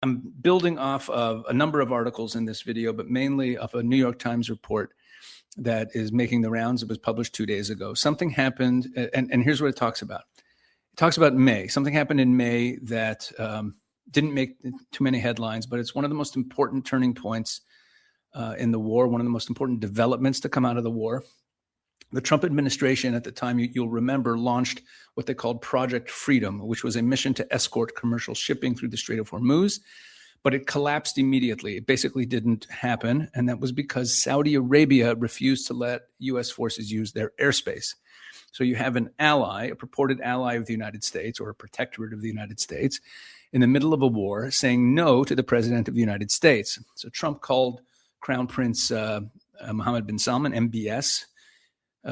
I'm building off of a number of articles in this video, but mainly of a New York Times report that is making the rounds. It was published 2 days ago. Something happened, and here's what it talks about. It talks about May. Something happened in May that didn't make too many headlines, but it's one of the most important turning points in the war, one of the most important developments to come out of the war. The Trump administration at the time, you'll remember, launched what they called Project Freedom, which was a mission to escort commercial shipping through the Strait of Hormuz, but it collapsed immediately. It basically didn't happen, and that was because Saudi Arabia refused to let U.S. forces use their airspace. So you have an ally, a purported ally of the United States or a protectorate of the United States in the middle of a war saying no to the president of the United States. So Trump called Crown Prince Mohammed bin Salman, MBS,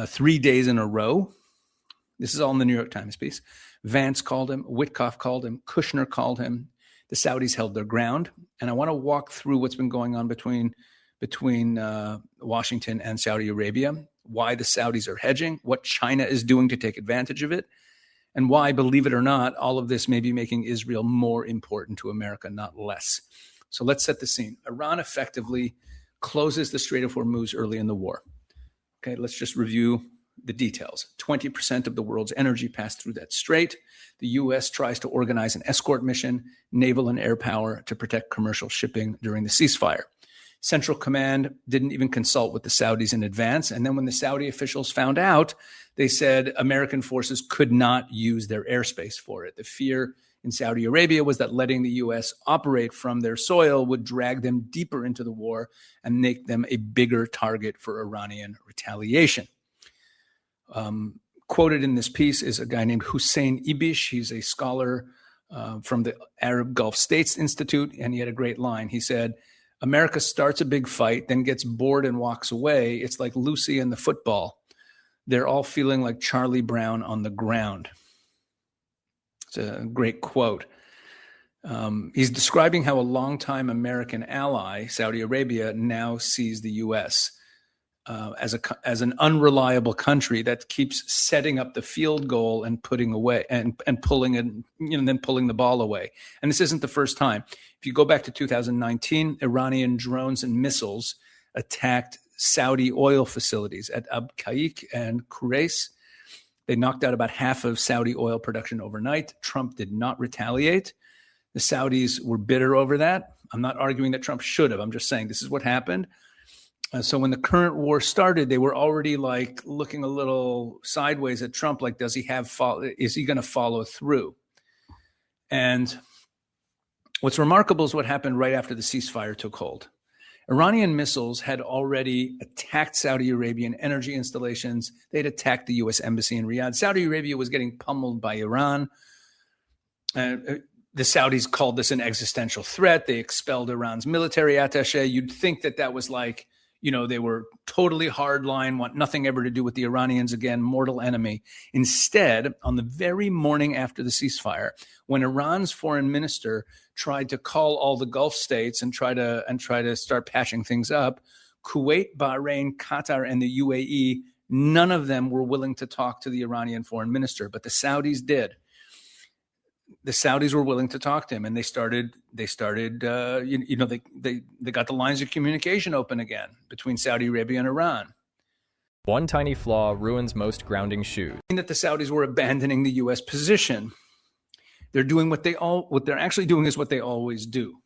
3 days in a row. This is all in the New York Times piece. Vance called him, Witkoff called him, Kushner called him. The Saudis held their ground. And I want to walk through what's been going on between Washington and Saudi Arabia, why the Saudis are hedging, what China is doing to take advantage of it, and why, believe it or not, all of this may be making Israel more important to America, not less. So let's set the scene. Iran effectively closes the Strait of Hormuz early in the war. Okay, let's just review the details. 20% of the world's energy passed through that strait. The U.S. tries to organize an escort mission, naval and air power, to protect commercial shipping during the ceasefire. Central Command didn't even consult with the Saudis in advance. And then when the Saudi officials found out, they said American forces could not use their airspace for it. The fear in Saudi Arabia was that letting the U.S. operate from their soil would drag them deeper into the war and make them a bigger target for Iranian retaliation. Quoted in this piece is a guy named Hussein Ibish. He's a scholar from the Arab Gulf States Institute, and he had a great line. He said, America starts a big fight, then gets bored and walks away. It's like Lucy and the football. They're all feeling like Charlie Brown on the ground. It's a great quote. He's describing how a longtime American ally, Saudi Arabia, now sees the U.S. As an unreliable country that keeps setting up the field goal and putting away and pulling it, then pulling the ball away. And this isn't the first time. If you go back to 2019, Iranian drones and missiles attacked Saudi oil facilities at Ab Qaik and Kurais. They knocked out about half of Saudi oil production overnight. Trump did not retaliate. The Saudis were bitter over that. I'm not arguing that Trump should have. I'm just saying this is what happened. So when the current war started, they were already like looking a little sideways at Trump, like, is he going to follow through? And what's remarkable is what happened right after the ceasefire took hold. Iranian missiles had already attacked Saudi Arabian energy installations. They'd attacked the U.S. embassy in Riyadh. Saudi Arabia was getting pummeled by Iran. The Saudis called this an existential threat. They expelled Iran's military attaché. You'd think that was like, they were totally hardline, want nothing ever to do with the Iranians again, mortal enemy. Instead, on the very morning after the ceasefire, when Iran's foreign minister tried to call all the Gulf states and try to start patching things up, Kuwait, Bahrain, Qatar, and the UAE, none of them were willing to talk to the Iranian foreign minister, but the Saudis did. The Saudis were willing to talk to him, and they got the lines of communication open again between Saudi Arabia and Iran. One tiny flaw ruins most grounding shoes. That the Saudis were abandoning the U.S. position. They're doing what they're actually doing is what they always do.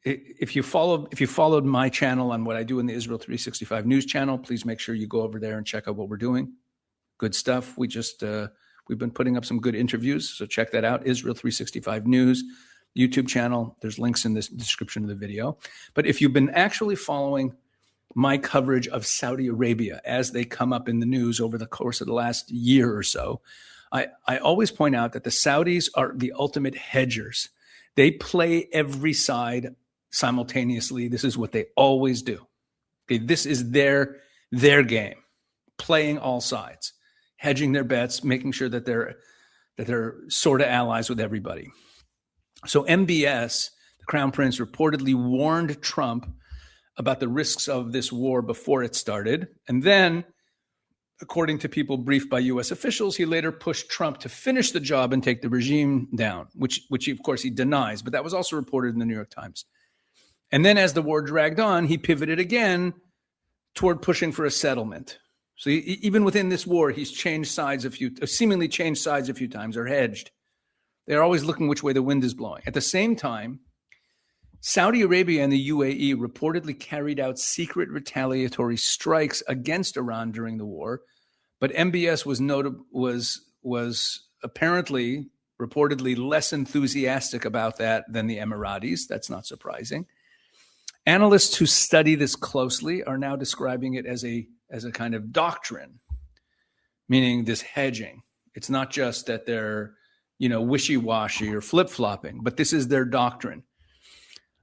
If you followed my channel on what I do in the Israel 365 News channel, please make sure you go over there and check out what we're doing. Good stuff. We've been putting up some good interviews, so check that out. Israel 365 News YouTube channel. There's links in the description of the video. But if you've been actually following my coverage of Saudi Arabia as they come up in the news over the course of the last year or so, I always point out that the Saudis are the ultimate hedgers. They play every side simultaneously. This is what they always do. Okay, this is their game, playing all sides, hedging their bets, making sure that they're sort of allies with everybody. So MBS, the Crown Prince, reportedly warned Trump about the risks of this war before it started. And then according to people briefed by U.S. officials, he later pushed Trump to finish the job and take the regime down, which of course, he denies. But that was also reported in the New York Times. And then as the war dragged on, he pivoted again toward pushing for a settlement. So even within this war, he's seemingly changed sides a few times or hedged. They're always looking which way the wind is blowing. At the same time, Saudi Arabia and the UAE reportedly carried out secret retaliatory strikes against Iran during the war, but MBS was apparently reportedly less enthusiastic about that than the Emiratis. That's not surprising. Analysts who study this closely are now describing it as a kind of doctrine, meaning this hedging. It's not just that they're, wishy-washy or flip-flopping, but this is their doctrine.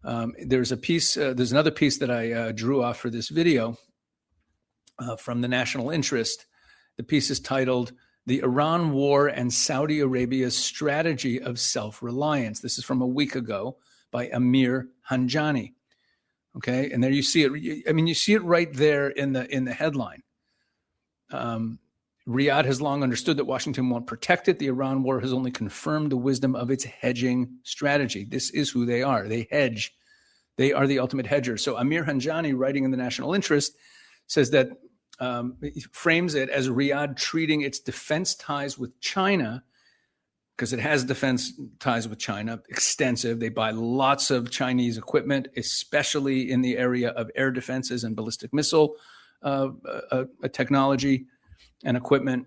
There's another piece that I drew off for this video from the National Interest. The piece is titled, "The Iran War and Saudi Arabia's Strategy of Self-Reliance." This is from a week ago by Amir Hanjani. Okay, and there you see it. I mean, you see it right there in the headline. Riyadh has long understood that Washington won't protect it. The Iran war has only confirmed the wisdom of its hedging strategy. This is who they are. They hedge. They are the ultimate hedgers. So Amir Hanjani, writing in the National Interest, says that he frames it as Riyadh treating its defense ties with China, because it has defense ties with China, extensive. They buy lots of Chinese equipment, especially in the area of air defenses and ballistic missile technology and equipment.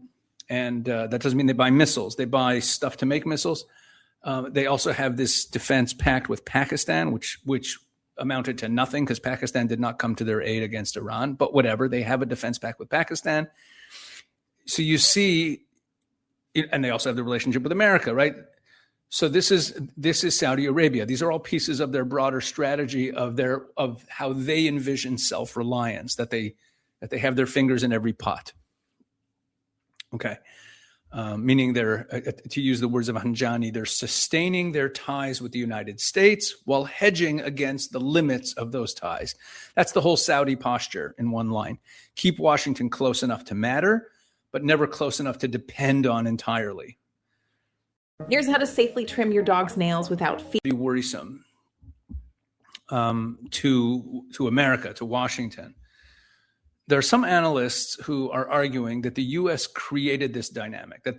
And that doesn't mean they buy missiles. They buy stuff to make missiles. They also have this defense pact with Pakistan, which amounted to nothing because Pakistan did not come to their aid against Iran. But whatever, they have a defense pact with Pakistan. So you see, and they also have the relationship with America, right? So this is Saudi Arabia. These are all pieces of their broader strategy of how they envision self-reliance, that they have their fingers in every pot. Okay, meaning they're, to use the words of Hanjani, they're sustaining their ties with the United States while hedging against the limits of those ties. That's the whole Saudi posture in one line. Keep Washington close enough to matter, but never close enough to depend on entirely. Here's how to safely trim your dog's nails without fear. Be worrisome to America, to Washington. There are some analysts who are arguing that the U.S. created this dynamic, that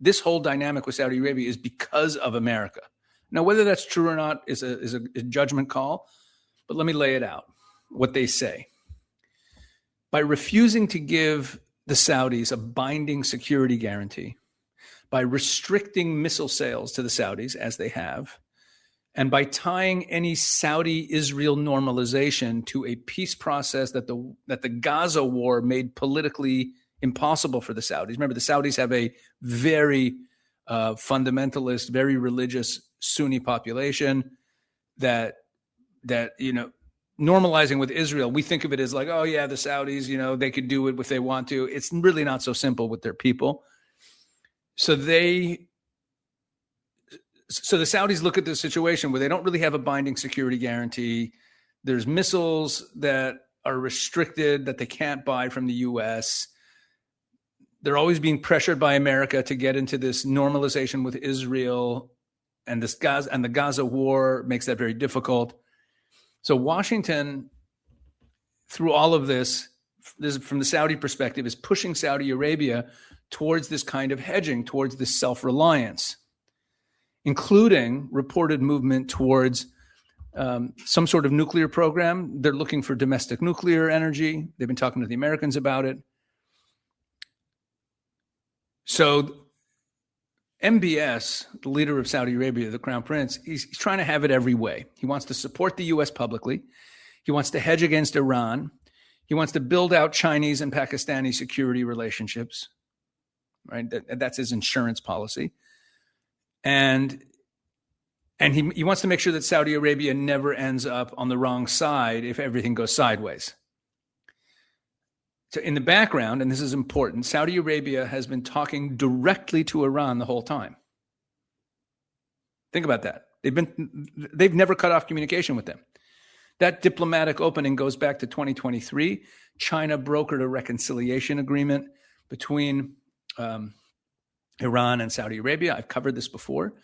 this whole dynamic with Saudi Arabia is because of America. Now, whether that's true or not is a judgment call, but let me lay it out, what they say. By refusing to give the Saudis a binding security guarantee, by restricting missile sales to the Saudis, as they have, and by tying any Saudi-Israel normalization to a peace process that the Gaza war made politically impossible for the Saudis. Remember, the Saudis have a very fundamentalist, very religious Sunni population that normalizing with Israel, we think of it as like, oh yeah, the Saudis, they could do it if they want to. It's really not so simple with their people. So the Saudis look at this situation where they don't really have a binding security guarantee. There's missiles that are restricted that they can't buy from the U.S. They're always being pressured by America to get into this normalization with Israel, and the Gaza war makes that very difficult. So Washington, through all of this from the Saudi perspective, is pushing Saudi Arabia towards this kind of hedging, towards this self-reliance, including reported movement towards some sort of nuclear program. They're looking for domestic nuclear energy. They've been talking to the Americans about it. So MBS, the leader of Saudi Arabia, the Crown Prince, he's trying to have it every way. He wants to support the U.S. publicly. He wants to hedge against Iran. He wants to build out Chinese and Pakistani security relationships, right? That's his insurance policy. And he wants to make sure that Saudi Arabia never ends up on the wrong side if everything goes sideways. So in the background, and this is important, Saudi Arabia has been talking directly to Iran the whole time. Think about that. They've never cut off communication with them. That diplomatic opening goes back to 2023. China brokered a reconciliation agreement between Iran and Saudi Arabia. I've covered this before.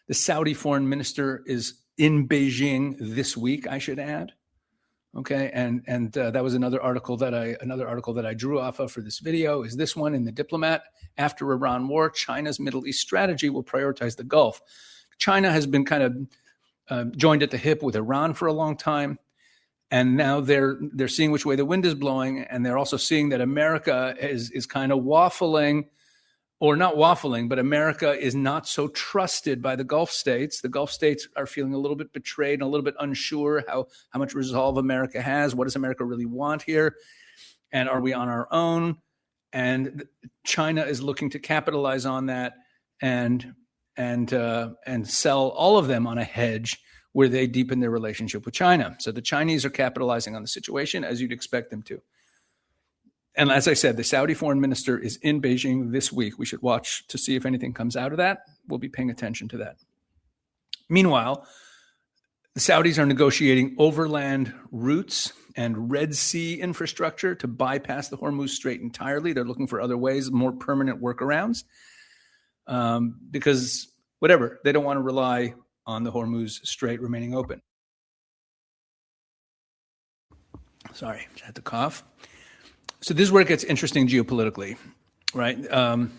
The Saudi foreign minister is in Beijing this week, I should add. Okay, and that was another article that I drew off of for this video. Is this one in the Diplomat? After Iran war, China's Middle East strategy will prioritize the Gulf. China has been kind of joined at the hip with Iran for a long time, and now they're seeing which way the wind is blowing, and they're also seeing that America is kind of waffling. Or not waffling, but America is not so trusted by the Gulf states. The Gulf states are feeling a little bit betrayed and a little bit unsure how much resolve America has. What does America really want here? And are we on our own? And China is looking to capitalize on that and sell all of them on a hedge where they deepen their relationship with China. So the Chinese are capitalizing on the situation as you'd expect them to. And as I said, the Saudi foreign minister is in Beijing this week. We should watch to see if anything comes out of that. We'll be paying attention to that. Meanwhile, the Saudis are negotiating overland routes and Red Sea infrastructure to bypass the Hormuz Strait entirely. They're looking for other ways, more permanent workarounds, because whatever, they don't want to rely on the Hormuz Strait remaining open. Sorry, I had to cough. So this is where it gets interesting geopolitically, right? And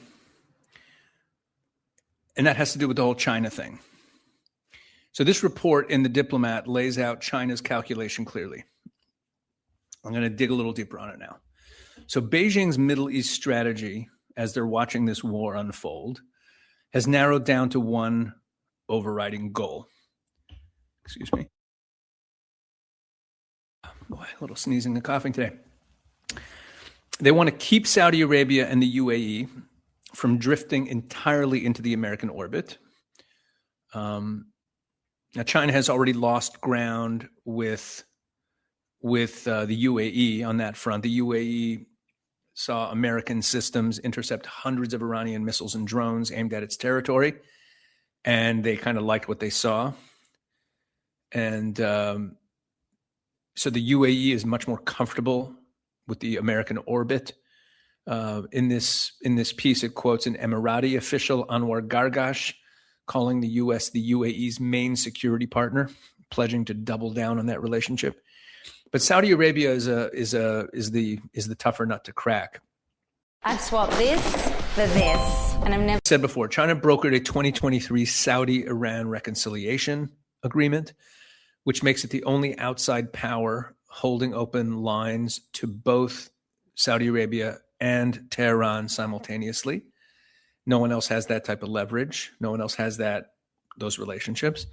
that has to do with the whole China thing. So this report in the Diplomat lays out China's calculation clearly. I'm going to dig a little deeper on it now. So Beijing's Middle East strategy, as they're watching this war unfold, has narrowed down to one overriding goal. Excuse me. Boy, a little sneezing and coughing today. They want to keep Saudi Arabia and the UAE from drifting entirely into the American orbit. Now, China has already lost ground with the UAE on that front. The UAE saw American systems intercept hundreds of Iranian missiles and drones aimed at its territory, and they kind of liked what they saw. And so the UAE is much more comfortable with the American orbit. In this piece, it quotes an Emirati official, Anwar Gargash, calling the U.S. the UAE's main security partner, pledging to double down on that relationship. But Saudi Arabia is the tougher nut to crack. I've swapped this for this, and I'm never said before. China brokered a 2023 Saudi-Iran reconciliation agreement, which makes it the only outside power holding open lines to both Saudi Arabia and Tehran simultaneously. No one else has that type of leverage. No one else has those relationships.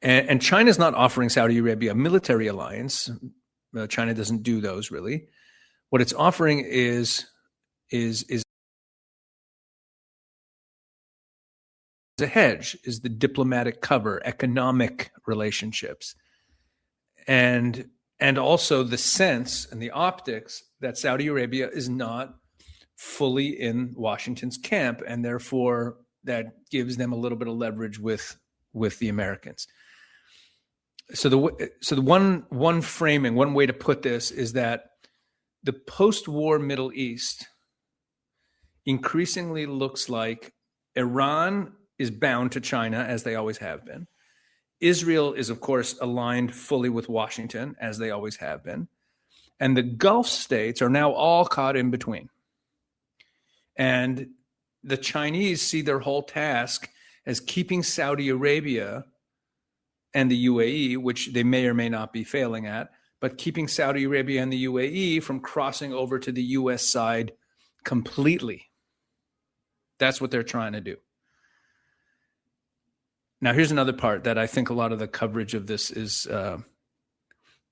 And China's not offering Saudi Arabia a military alliance. China doesn't do those really. What it's offering is a hedge, is the diplomatic cover, economic relationships. And also the sense and the optics that Saudi Arabia is not fully in Washington's camp, and therefore that gives them a little bit of leverage with the Americans. So the one framing, one way to put this is that the post-war Middle East increasingly looks like Iran is bound to China, as they always have been. Israel is, of course, aligned fully with Washington, as they always have been. And the Gulf states are now all caught in between. And the Chinese see their whole task as keeping Saudi Arabia and the UAE, which they may or may not be failing at, but keeping Saudi Arabia and the UAE from crossing over to the US side completely. That's what they're trying to do. Now, here's another part that I think a lot of the coverage of this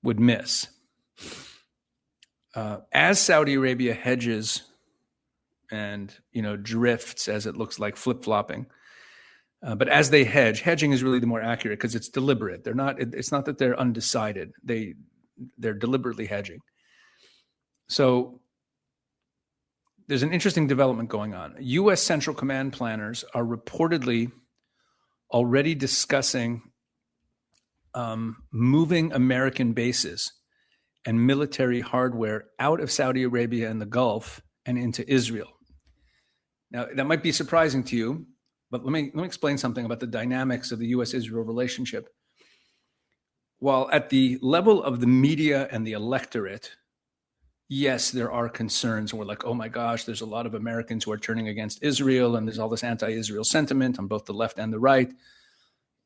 would miss. As Saudi Arabia hedges and drifts, as it looks like flip-flopping, but as they hedging is really the more accurate because it's deliberate. It's not that they're undecided. They're deliberately hedging. So there's an interesting development going on. U.S. Central Command planners are reportedly already discussing moving American bases and military hardware out of Saudi Arabia and the Gulf and into Israel. Now, that might be surprising to you, but let me explain something about the dynamics of the U.S.-Israel relationship. While at the level of the media and the electorate, yes, there are concerns. We're like, oh my gosh, there's a lot of Americans who are turning against Israel, and there's all this anti-Israel sentiment on both the left and the right,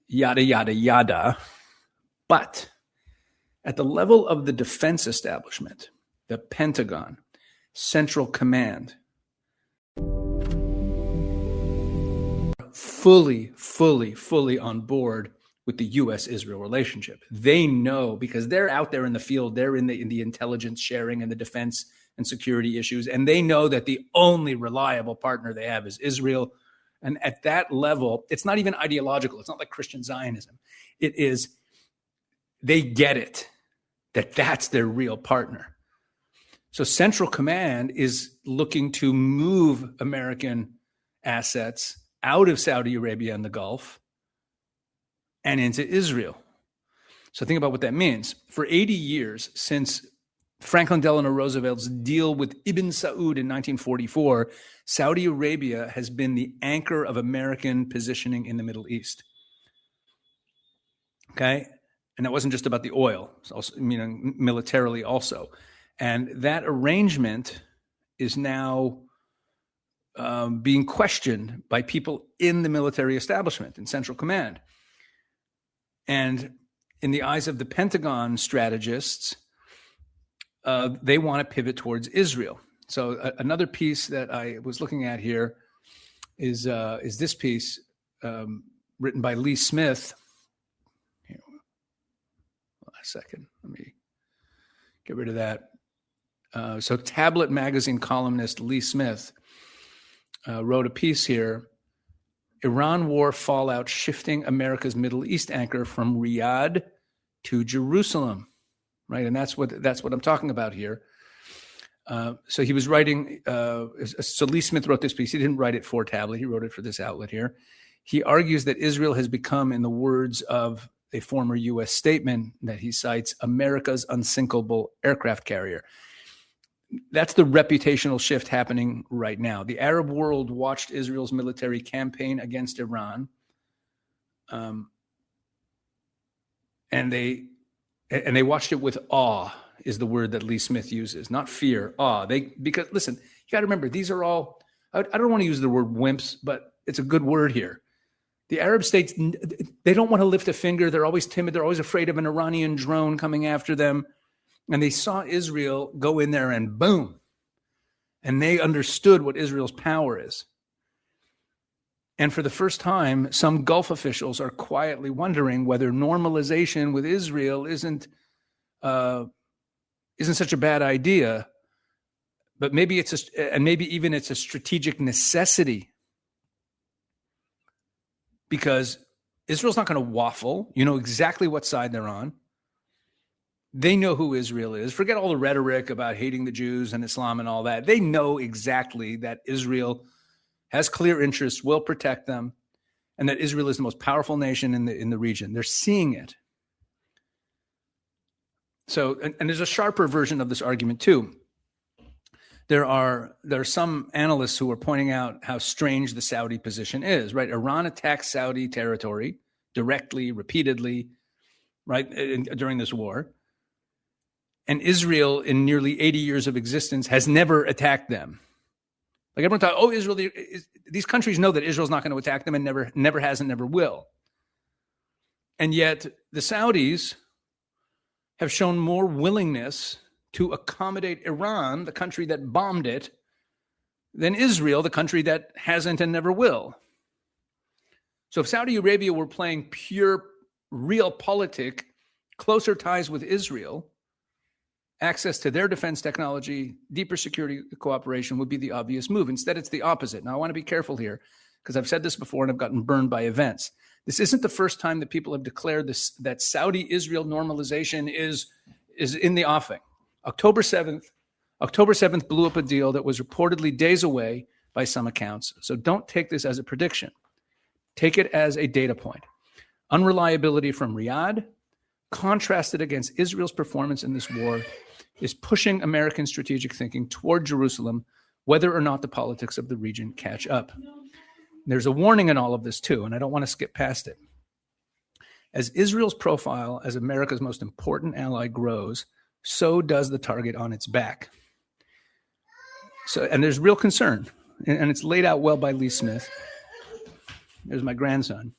yada, yada, yada. But at the level of the defense establishment, the Pentagon, Central Command, fully on board with the U.S.-Israel relationship. They know, because they're out there in the field, they're in the intelligence sharing and the defense and security issues, and they know that the only reliable partner they have is Israel. And at that level, it's not even ideological. It's not like Christian Zionism. It is, they get it, that that's their real partner. So Central Command is looking to move American assets out of Saudi Arabia and the Gulf and into Israel. So think about what that means. For 80 years, since Franklin Delano Roosevelt's deal with Ibn Saud in 1944, Saudi Arabia has been the anchor of American positioning in the Middle East. Okay? And that wasn't just about the oil, it's also, meaning militarily also. And that arrangement is now being questioned by people in the military establishment, in Central Command. And in the eyes of the Pentagon strategists, they want to pivot towards Israel. So another piece that I was looking at here is this piece written by Lee Smith. Here, a second, let me get rid of that. So Tablet magazine columnist Lee Smith wrote a piece here, Iran war fallout shifting America's Middle East anchor from Riyadh to Jerusalem, right? And that's what I'm talking about here. So he was writing, so Lee Smith wrote this piece. He didn't write it for Tablet. He wrote it for this outlet here. He argues that Israel has become, in the words of a former U.S. statement that he cites, America's unsinkable aircraft carrier. That's the reputational shift happening right now. The Arab world watched Israel's military campaign against Iran, and they watched it with awe, is the word that Lee Smith uses, not fear, awe. Because listen, you got to remember, these are all, I don't want to use the word wimps, but it's a good word here. The Arab states, they don't want to lift a finger. They're always timid. They're always afraid of an Iranian drone coming after them. And they saw Israel go in there and boom. And they understood what Israel's power is. And for the first time, some Gulf officials are quietly wondering whether normalization with Israel isn't such a bad idea, but maybe it's a strategic necessity, because Israel's not going to waffle. You know exactly what side they're on. They know who Israel is. Forget all the rhetoric about hating the Jews and Islam and all that. They know exactly that Israel has clear interests, will protect them, and that Israel is the most powerful nation in the region. They're seeing it. So, and there's a sharper version of this argument too. There are some analysts who are pointing out how strange the Saudi position is, right? Iran attacks Saudi territory directly, repeatedly, right, during this war. And Israel, in nearly 80 years of existence, has never attacked them. Like everyone thought, oh, Israel, these countries know that Israel's not going to attack them and never has and never will. And yet the Saudis have shown more willingness to accommodate Iran, the country that bombed it, than Israel, the country that hasn't and never will. So if Saudi Arabia were playing pure realpolitik, closer ties with Israel, access to their defense technology, deeper security cooperation would be the obvious move. Instead, it's the opposite. Now, I want to be careful here because I've said this before and I've gotten burned by events. This isn't the first time that people have declared this, that Saudi-Israel normalization is in the offing. October 7th blew up a deal that was reportedly days away by some accounts. So don't take this as a prediction. Take it as a data point. Unreliability from Riyadh, contrasted against Israel's performance in this war, is pushing American strategic thinking toward Jerusalem, whether or not the politics of the region catch up. There's a warning in all of this too, and I don't want to skip past it. As Israel's profile as America's most important ally grows, so does the target on its back. And there's real concern, and it's laid out well by Lee Smith. There's my grandson.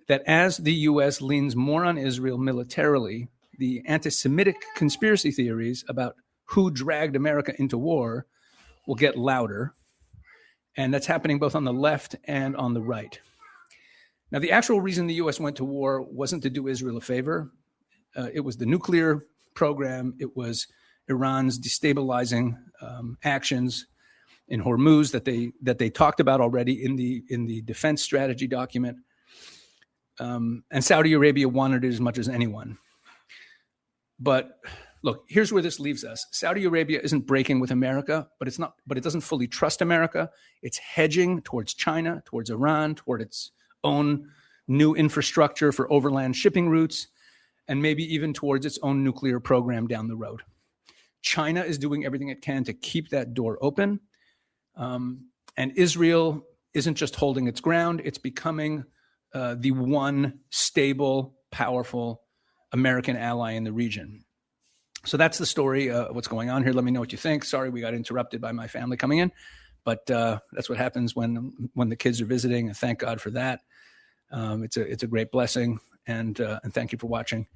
That as the U.S. leans more on Israel militarily, the anti-Semitic conspiracy theories about who dragged America into war will get louder. And that's happening both on the left and on the right. Now, the actual reason the U.S. went to war wasn't to do Israel a favor. It was the nuclear program. It was Iran's destabilizing actions in Hormuz that they talked about already in the defense strategy document. And Saudi Arabia wanted it as much as anyone. But look, here's where this leaves us. Saudi Arabia isn't breaking with America, but it doesn't fully trust America. It's hedging towards China, towards Iran, toward its own new infrastructure for overland shipping routes, and maybe even towards its own nuclear program down the road. China is doing everything it can to keep that door open. And Israel isn't just holding its ground, it's becoming the one stable, powerful American ally in the region. So that's the story, what's going on here. Let me know what you think. Sorry, we got interrupted by my family coming in, but that's what happens when the kids are visiting, and thank God for that. It's a great blessing, and thank you for watching.